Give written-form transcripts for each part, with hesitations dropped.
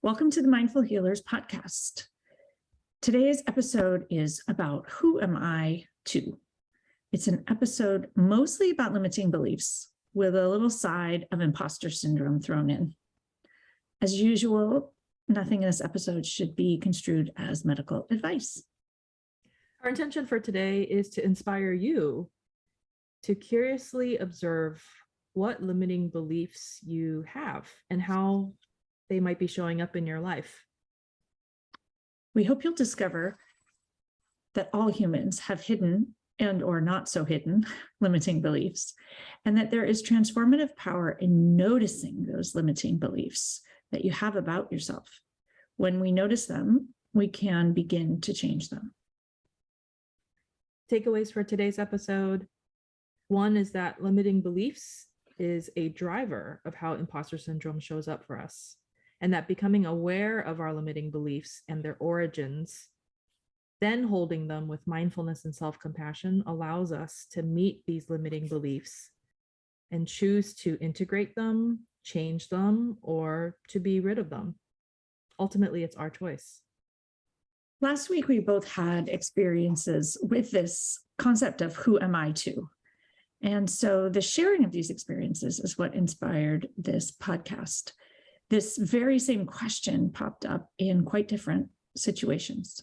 Welcome to the Mindful Healers podcast. Today's episode is about who am I to? It's an episode mostly about limiting beliefs with a little side of imposter syndrome thrown in. As usual, nothing in this episode should be construed as medical advice. Our intention for today is to inspire you to curiously observe what limiting beliefs you have and how they might be showing up in your life. We hope you'll discover that all humans have hidden and or not so hidden limiting beliefs, and that there is transformative power in noticing those limiting beliefs that you have about yourself. When we notice them, we can begin to change them. Takeaways for today's episode. One is that limiting beliefs is a driver of how imposter syndrome shows up for us, and that becoming aware of our limiting beliefs and their origins, then holding them with mindfulness and self-compassion, allows us to meet these limiting beliefs and choose to integrate them, change them, or to be rid of them. Ultimately, it's our choice. Last week, we both had experiences with this concept of who am I to? And so the sharing of these experiences is what inspired this podcast. This very same question popped up in quite different situations.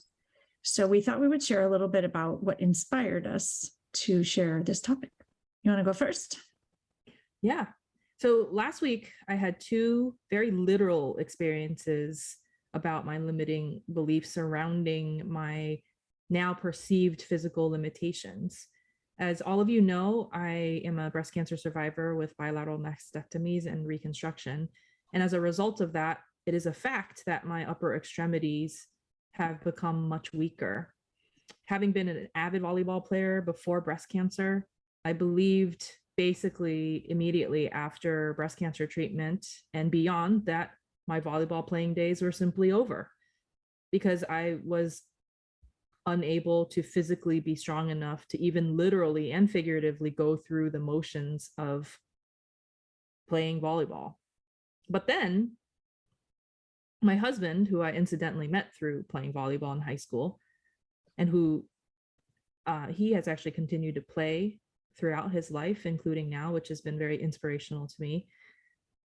So we thought we would share a little bit about what inspired us to share this topic. You want to go first? Yeah. So last week, I had two very literal experiences about my limiting beliefs surrounding my now perceived physical limitations. As all of you know, I am a breast cancer survivor with bilateral mastectomies and reconstruction. And as a result of that, it is a fact that my upper extremities have become much weaker. Having been an avid volleyball player before breast cancer, I believed basically immediately after breast cancer treatment and beyond that my volleyball playing days were simply over because I was unable to physically be strong enough to even literally and figuratively go through the motions of playing volleyball. But then my husband, who I incidentally met through playing volleyball in high school, and who he has actually continued to play throughout his life, including now, which has been very inspirational to me,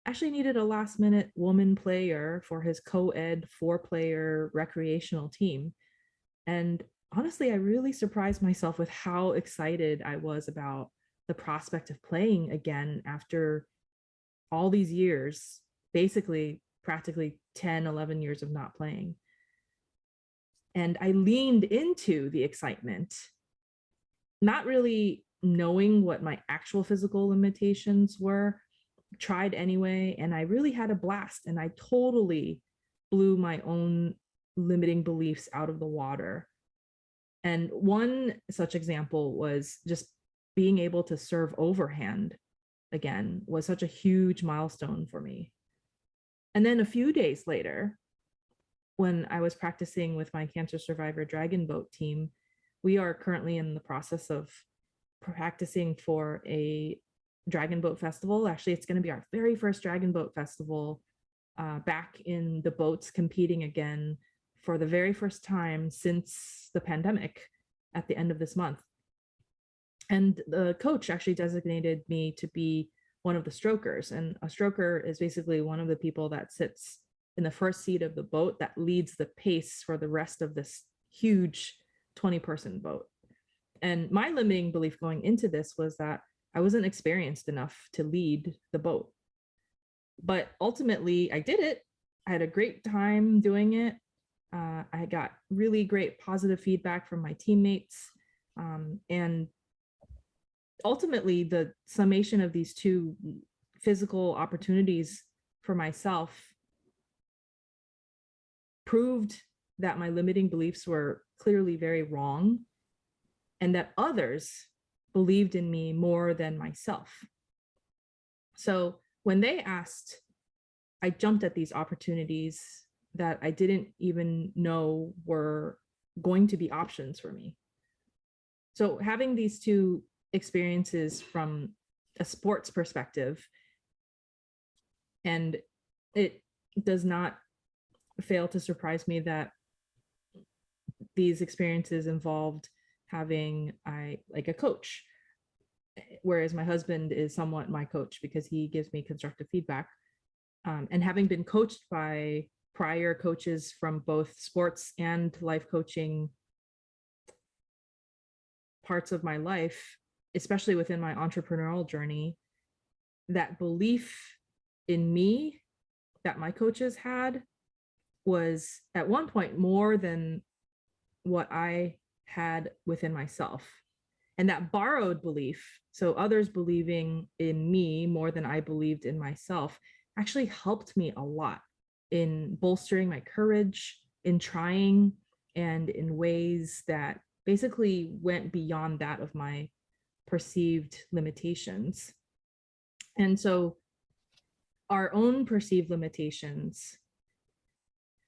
actually needed a last-minute woman player for his co-ed 4-player recreational team. And honestly, I really surprised myself with how excited I was about the prospect of playing again after all these years, basically practically 10, 11 years of not playing. And I leaned into the excitement, not really knowing what my actual physical limitations were, tried anyway, and I really had a blast. And I totally blew my own limiting beliefs out of the water. And one such example was just being able to serve overhand again was such a huge milestone for me. And then a few days later, when I was practicing with my cancer survivor dragon boat team, we are currently in the process of practicing for a dragon boat festival. Actually, it's going to be our very first dragon boat festival, back in the boats competing again for the very first time since the pandemic at the end of this month. And the coach actually designated me to be one of the strokers. And a stroker is basically one of the people that sits in the first seat of the boat that leads the pace for the rest of this huge 20-person boat. And my limiting belief going into this was that I wasn't experienced enough to lead the boat. But ultimately, I did it. I had a great time doing it. I got really great positive feedback from my teammates. And ultimately, the summation of these two physical opportunities for myself proved that my limiting beliefs were clearly very wrong and that others believed in me more than myself. So when they asked, I jumped at these opportunities that I didn't even know were going to be options for me. So having these two experiences from a sports perspective, and it does not fail to surprise me that these experiences involved having a coach, whereas my husband is somewhat my coach because he gives me constructive feedback. And having been coached by prior coaches from both sports and life coaching parts of my life, especially within my entrepreneurial journey, that belief in me that my coaches had was at one point more than what I had within myself. And that borrowed belief, so others believing in me more than I believed in myself, actually helped me a lot in bolstering my courage, in trying, and in ways that basically went beyond that of my perceived limitations. And so our own perceived limitations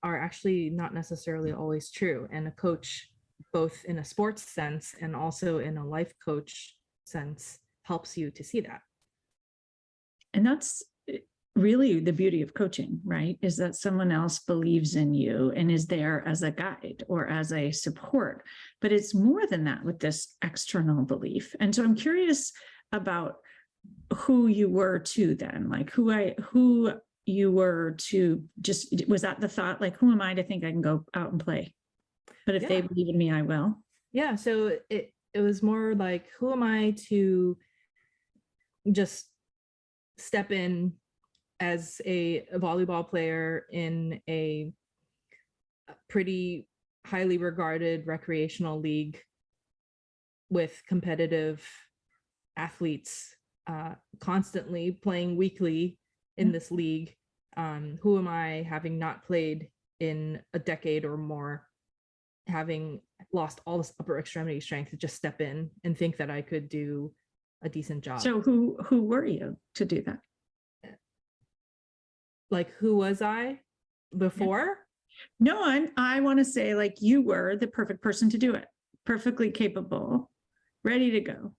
are actually not necessarily always true. And a coach, both in a sports sense and also in a life coach sense, helps you to see that. And that's really the beauty of coaching, right? Is that someone else believes in you and is there as a guide or as a support. But it's more than that with this external belief. And so I'm curious about who you were to then, like who you were to, just, was that the thought, like, who am I to think I can go out and play? But if they believe in me, I will. Yeah. So it was more like, who am I to just step in as a volleyball player in a pretty highly regarded recreational league with competitive athletes constantly playing weekly in this league. Who am I, having not played in a decade or more, having lost all this upper extremity strength, to just step in and think that I could do a decent job? So who were you to do that? Like, who was I before? No, I want to say, like, you were the perfect person to do it, perfectly capable, ready to go.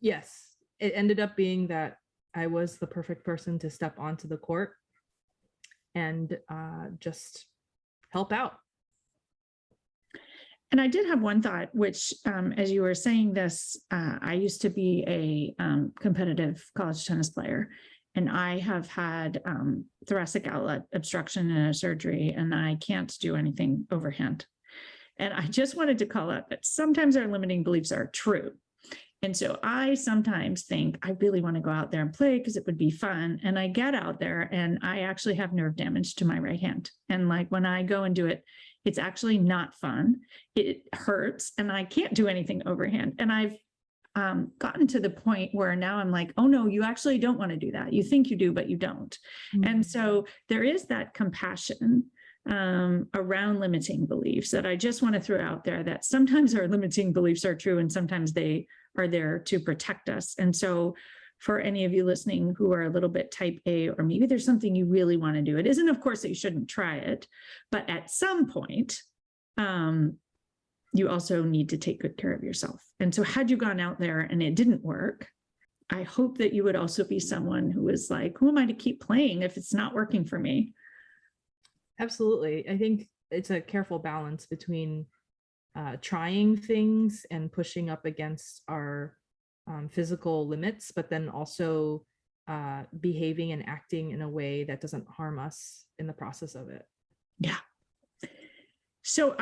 Yes, it ended up being that I was the perfect person to step onto the court and just help out. And I did have one thought, which, as you were saying this, I used to be a competitive college tennis player, and I have had thoracic outlet obstruction and a surgery, and I can't do anything overhand. And I just wanted to call out that sometimes our limiting beliefs are true. And so I sometimes think I really want to go out there and play because it would be fun. And I get out there and I actually have nerve damage to my right hand. And like when I go and do it, it's actually not fun. It hurts and I can't do anything overhand. And I've gotten to the point where now I'm like, oh no, you actually don't want to do that. You think you do, but you don't. Mm-hmm. And so there is that compassion around limiting beliefs that I just want to throw out there, that sometimes our limiting beliefs are true and sometimes they are there to protect us. And so for any of you listening who are a little bit type A, or maybe there's something you really want to do, it isn't, of course, that you shouldn't try it, but at some point, you also need to take good care of yourself. And so had you gone out there and it didn't work, I hope that you would also be someone who is like, who am I to keep playing if it's not working for me? Absolutely. I think it's a careful balance between trying things and pushing up against our physical limits, but then also behaving and acting in a way that doesn't harm us in the process of it. Yeah. So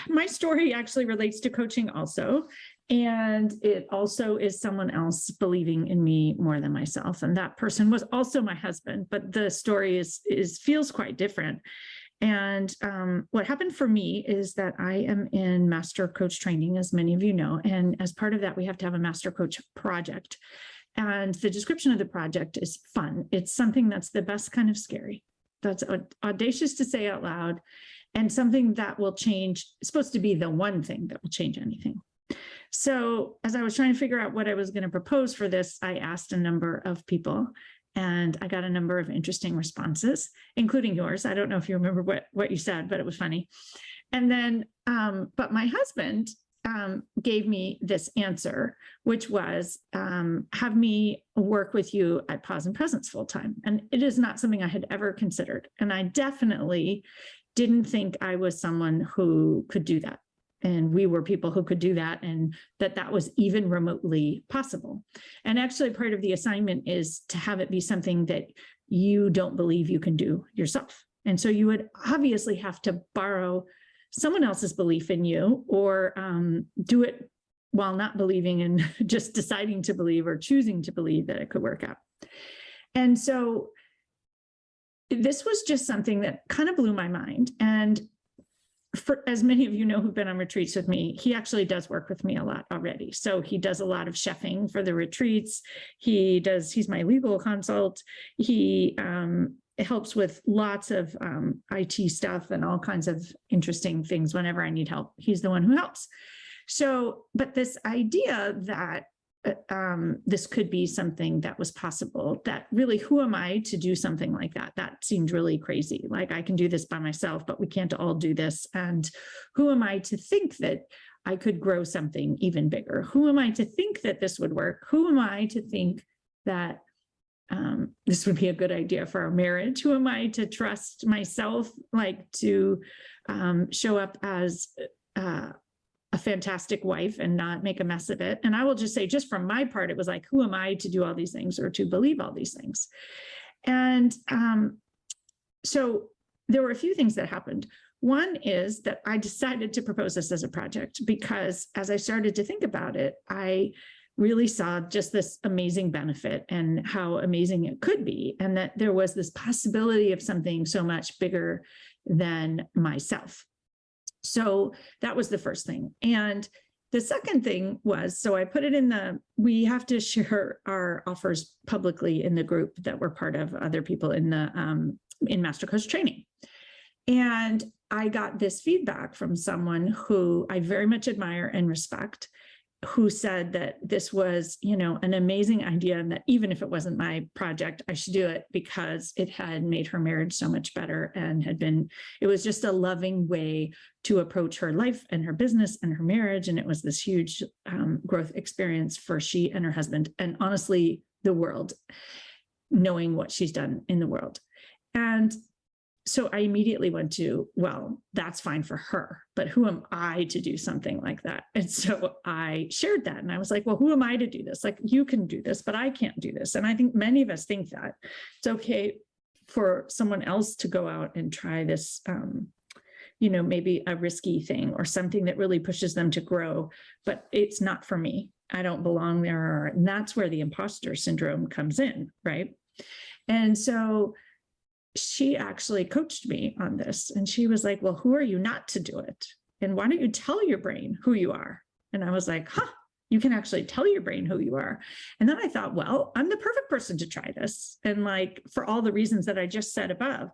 my story actually relates to coaching also, and it also is someone else believing in me more than myself. And that person was also my husband, but the story feels quite different. And what happened for me is that I am in master coach training, as many of you know, and as part of that, we have to have a master coach project. And the description of the project is fun. It's something that's the best kind of scary. That's audacious to say out loud, and something that will change. It's supposed to be the one thing that will change anything. So as I was trying to figure out what I was going to propose for this, I asked a number of people, and I got a number of interesting responses, including yours. I don't know if you remember what you said, but it was funny. And then, but my husband gave me this answer, which was have me work with you at Pause and Presence full time. And it is not something I had ever considered. And I definitely didn't think I was someone who could do that. And we were people who could do that, and that was even remotely possible. And actually part of the assignment is to have it be something that you don't believe you can do yourself. And so you would obviously have to borrow someone else's belief in you, or do it while not believing and just deciding to believe or choosing to believe that it could work out. And so this was just something that kind of blew my mind. And for as many of you know who've been on retreats with me, he actually does work with me a lot already. So he does a lot of chefing for the retreats. He's my legal consult. He helps with lots of IT stuff and all kinds of interesting things whenever I need help. He's the one who helps. So, but this idea that this could be something that was possible, that really, who am I to do something like that? That seemed really crazy. Like, I can do this by myself, but we can't all do this. And who am I to think that I could grow something even bigger? Who am I to think that this would work? Who am I to think that this would be a good idea for our marriage? Who am I to trust myself, like to show up as a fantastic wife and not make a mess of it? And I will just say, just from my part, it was like, who am I to do all these things or to believe all these things? And so there were a few things that happened. One is that I decided to propose this as a project because as I started to think about it, I really saw just this amazing benefit and how amazing it could be, and that there was this possibility of something so much bigger than myself. So that was the first thing. And the second thing was, so I put it we have to share our offers publicly in the group that we're part of, other people in Master Coach training. And I got this feedback from someone who I very much admire and respect, who said that this was, an amazing idea, and that even if it wasn't my project, I should do it because it had made her marriage so much better, and it was just a loving way to approach her life and her business and her marriage. And it was this huge growth experience for she and her husband, and honestly, the world, knowing what she's done in the world. And so I immediately went to, well, that's fine for her, but who am I to do something like that? And so I shared that, and I was like, well, who am I to do this? Like, you can do this, but I can't do this. And I think many of us think that it's okay for someone else to go out and try this, maybe a risky thing or something that really pushes them to grow, but it's not for me. I don't belong there. And that's where the imposter syndrome comes in, right? And so she actually coached me on this, and she was like, well, who are you not to do it? And why don't you tell your brain who you are? And I was like, you can actually tell your brain who you are. And then I thought, well, I'm the perfect person to try this. And for all the reasons that I just said above,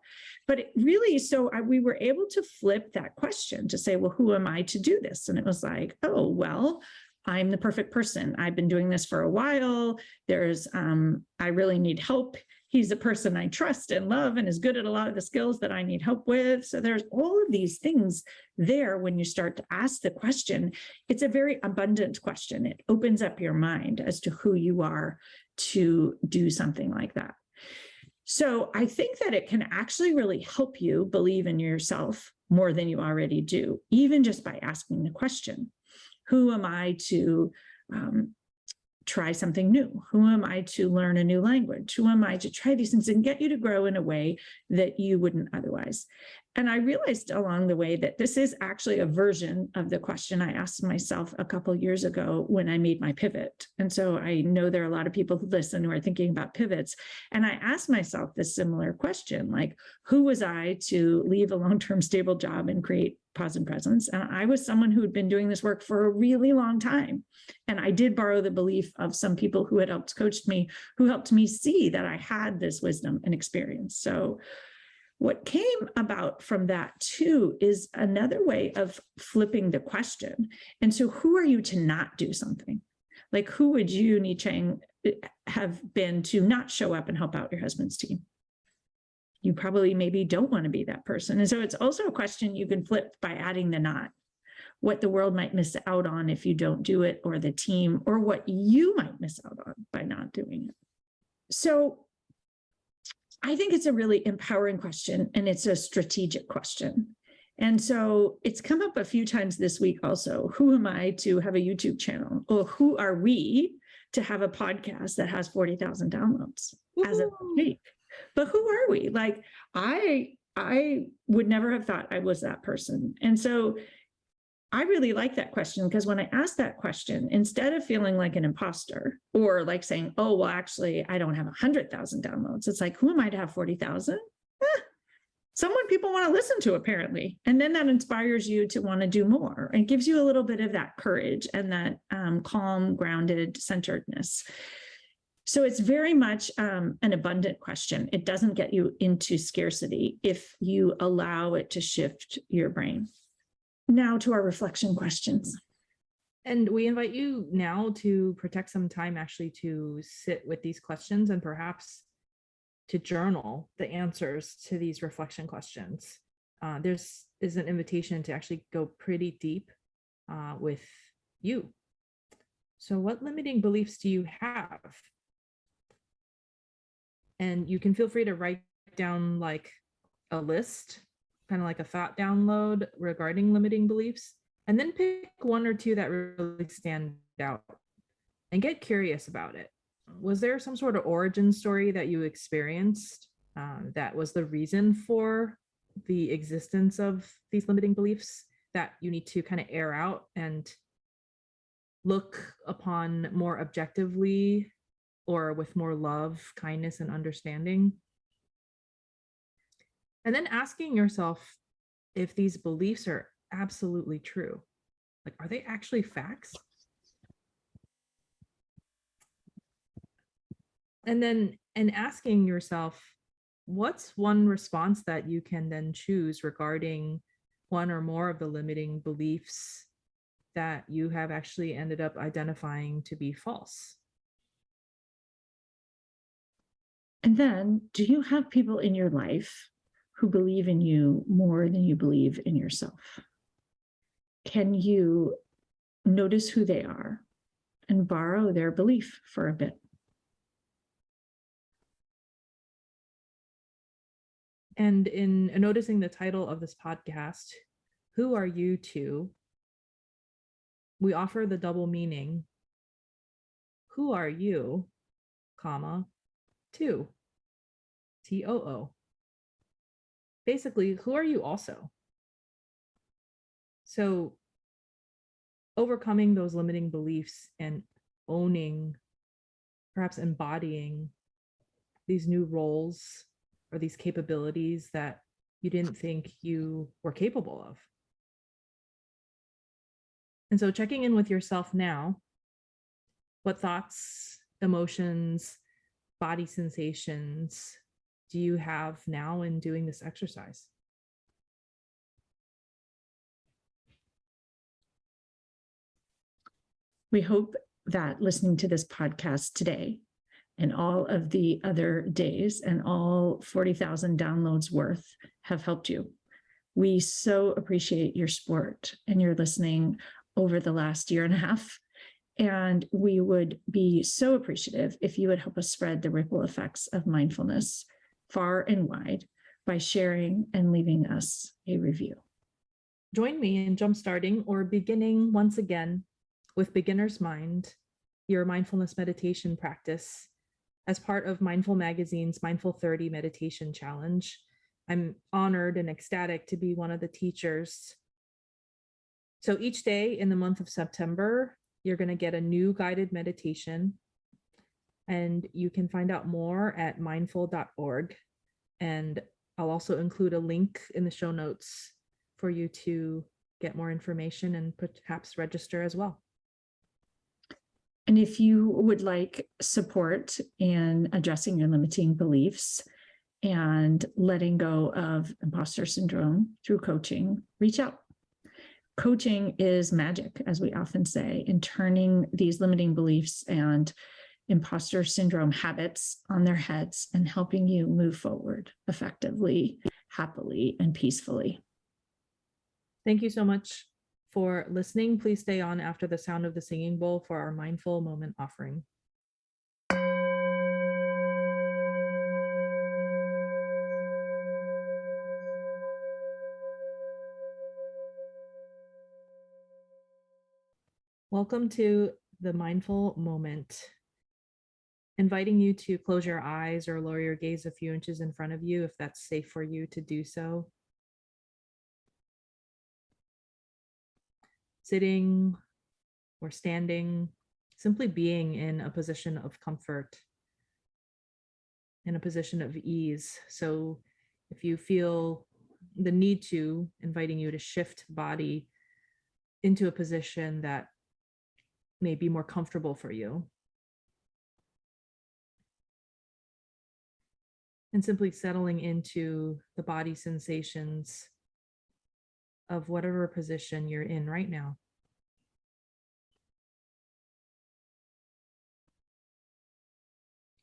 but we were able to flip that question to say, well, who am I to do this? And it was like, oh, well, I'm the perfect person. I've been doing this for a while. I really need help. He's a person I trust and love and is good at a lot of the skills that I need help with. So there's all of these things there when you start to ask the question. It's a very abundant question. It opens up your mind as to who you are to do something like that. So I think that it can actually really help you believe in yourself more than you already do, even just by asking the question, who am I to try something new? Who am I to learn a new language? Who am I to try these things and get you to grow in a way that you wouldn't otherwise? And I realized along the way that this is actually a version of the question I asked myself a couple of years ago when I made my pivot. And so I know there are a lot of people who listen who are thinking about pivots. And I asked myself this similar question, like, who was I to leave a long-term stable job and create Pause and Presence? And I was someone who had been doing this work for a really long time. And I did borrow the belief of some people who had coached me, who helped me see that I had this wisdom and experience. So what came about from that too is another way of flipping the question. And so who are you to not do something? Like, who would you, Ni-Cheng, have been to not show up and help out your husband's team? You probably maybe don't want to be that person. And so it's also a question you can flip by adding the not. what the world might miss out on if you don't do it, or the team, or what you might miss out on by not doing it. So I think it's a really empowering question, and it's a strategic question. And so it's come up a few times this week also. Who am I to have a YouTube channel? Or who are we to have a podcast that has 40,000 downloads as of this week? But who are we? Like, I would never have thought I was that person. And so I really like that question, because when I ask that question, instead of feeling like an imposter or like saying, oh, well, actually, I don't have 100,000 downloads, it's like, who am I to have 40,000? Someone people want to listen to, apparently. And then that inspires you to want to do more and gives you a little bit of that courage and that calm, grounded centeredness. So it's very much an abundant question. It doesn't get you into scarcity if you allow it to shift your brain. Now to our reflection questions. And we invite you now to protect some time actually to sit with these questions and perhaps to journal the answers to these reflection questions. There's an invitation to actually go pretty deep with you. So what limiting beliefs do you have? And you can feel free to write down like a list, kind of like a thought download regarding limiting beliefs, and then pick one or two that really stand out and get curious about it. Was there some sort of origin story that you experienced that was the reason for the existence of these limiting beliefs that you need to kind of air out and look upon more objectively or with more love, kindness, and understanding? And then asking yourself if these beliefs are absolutely true. Like, are they actually facts? And asking yourself, what's one response that you can then choose regarding one or more of the limiting beliefs that you have actually ended up identifying to be false? And then, do you have people in your life who believe in you more than you believe in yourself? Can you notice who they are and borrow their belief for a bit? And in noticing the title of this podcast, Who Are You To? We offer the double meaning. Who are you, comma, to? TOO. Basically, who are you also? So overcoming those limiting beliefs and owning, perhaps embodying these new roles or these capabilities that you didn't think you were capable of. And so checking in with yourself now, what thoughts, emotions, body sensations do you have now in doing this exercise? We hope that listening to this podcast today and all of the other days and all 40,000 downloads worth have helped you. We so appreciate your support and your listening over the last year and a half. And we would be so appreciative if you would help us spread the ripple effects of mindfulness far and wide by sharing and leaving us a review. Join me in jumpstarting or beginning once again with Beginner's Mind, your mindfulness meditation practice, as part of Mindful Magazine's Mindful 30 Meditation Challenge. I'm honored and ecstatic to be one of the teachers. So each day in the month of September, you're going to get a new guided meditation, and you can find out more at mindful.org. And I'll also include a link in the show notes for you to get more information and perhaps register as well. And if you would like support in addressing your limiting beliefs and letting go of imposter syndrome through coaching, reach out. Coaching is magic, as we often say, in turning these limiting beliefs and imposter syndrome habits on their heads and helping you move forward effectively, happily, and peacefully. Thank you so much For listening, please stay on after the sound of the singing bowl for our mindful moment offering. Welcome to the mindful moment. Inviting you to close your eyes or lower your gaze a few inches in front of you if that's safe for you to do so. Sitting or standing, simply being in a position of comfort, in a position of ease. So if you feel the need to, inviting you to shift body into a position that may be more comfortable for you. And simply settling into the body sensations of whatever position you're in right now.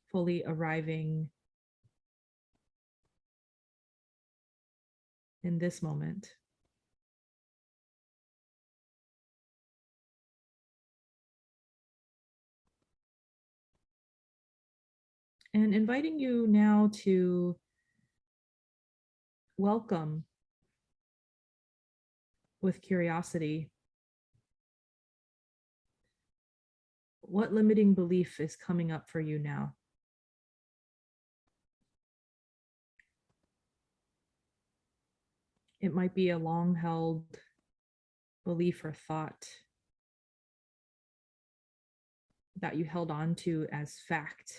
Fully arriving in this moment. And inviting you now to welcome with curiosity what limiting belief is coming up for you now. It might be a long-held belief or thought that you held on to as fact.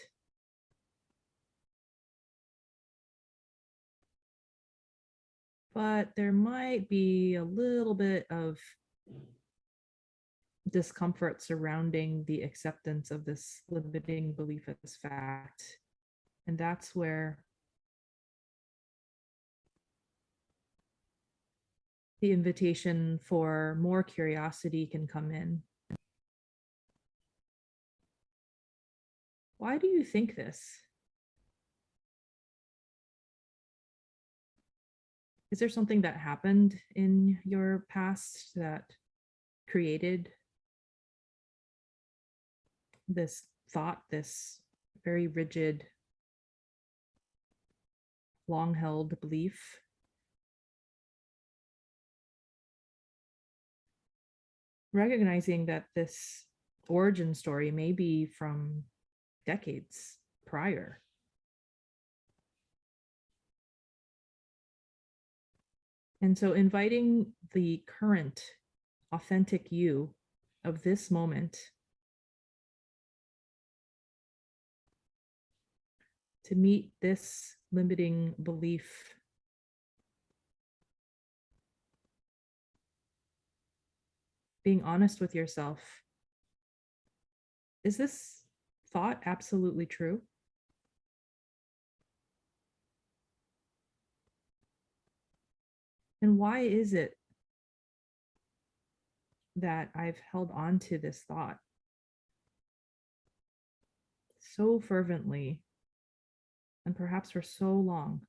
But there might be a little bit of discomfort surrounding the acceptance of this limiting belief as fact. And that's where the invitation for more curiosity can come in. Why do you think this? Is there something that happened in your past that created this thought, this very rigid, long-held belief? Recognizing that this origin story may be from decades prior. And so inviting the current authentic you of this moment to meet this limiting belief. Being honest with yourself. Is this thought absolutely true? And why is it that I've held on to this thought so fervently and perhaps for so long?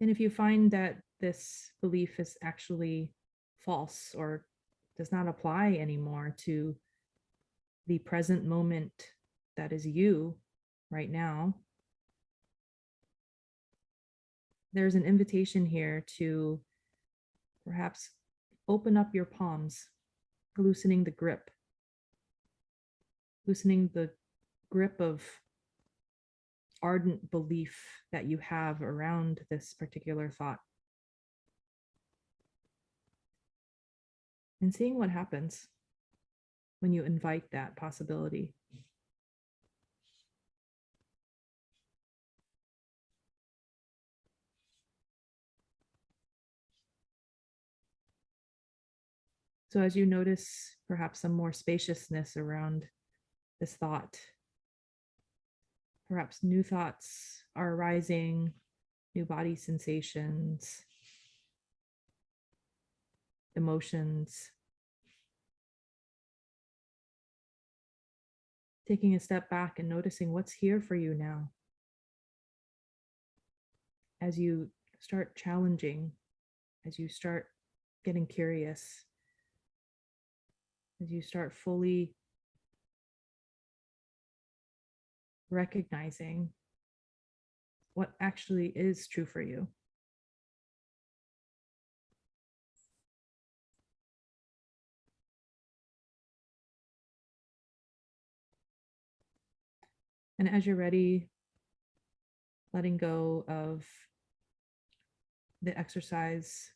And if you find that this belief is actually false or does not apply anymore to the present moment that is you right now, there's an invitation here to perhaps open up your palms, loosening the grip of ardent belief that you have around this particular thought. And seeing what happens when you invite that possibility. So as you notice perhaps some more spaciousness around this thought, perhaps new thoughts are arising, new body sensations, emotions. Taking a step back and noticing what's here for you now. as you start challenging, as you start getting curious, as you start fully recognizing what actually is true for you. And as you're ready, letting go of the exercise,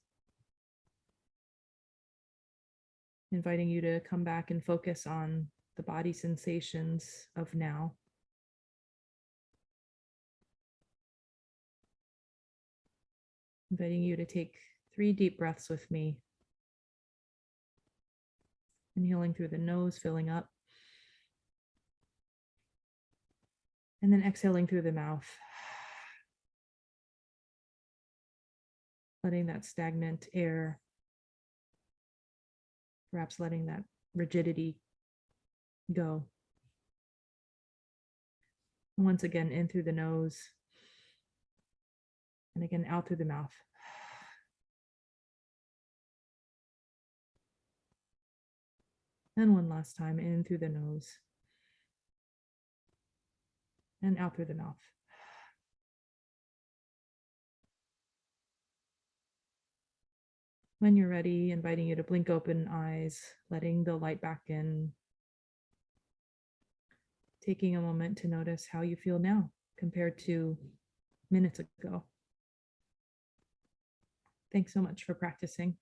inviting you to come back and focus on the body sensations of now. Inviting you to take 3 deep breaths with me. Inhaling through the nose, filling up. And then exhaling through the mouth. Letting that stagnant air, perhaps letting that rigidity go. And once again, in through the nose. And again, out through the mouth. And one last time, in through the nose. And out through the mouth. When you're ready, inviting you to blink open eyes, letting the light back in. Taking a moment to notice how you feel now compared to minutes ago. Thanks so much for practicing.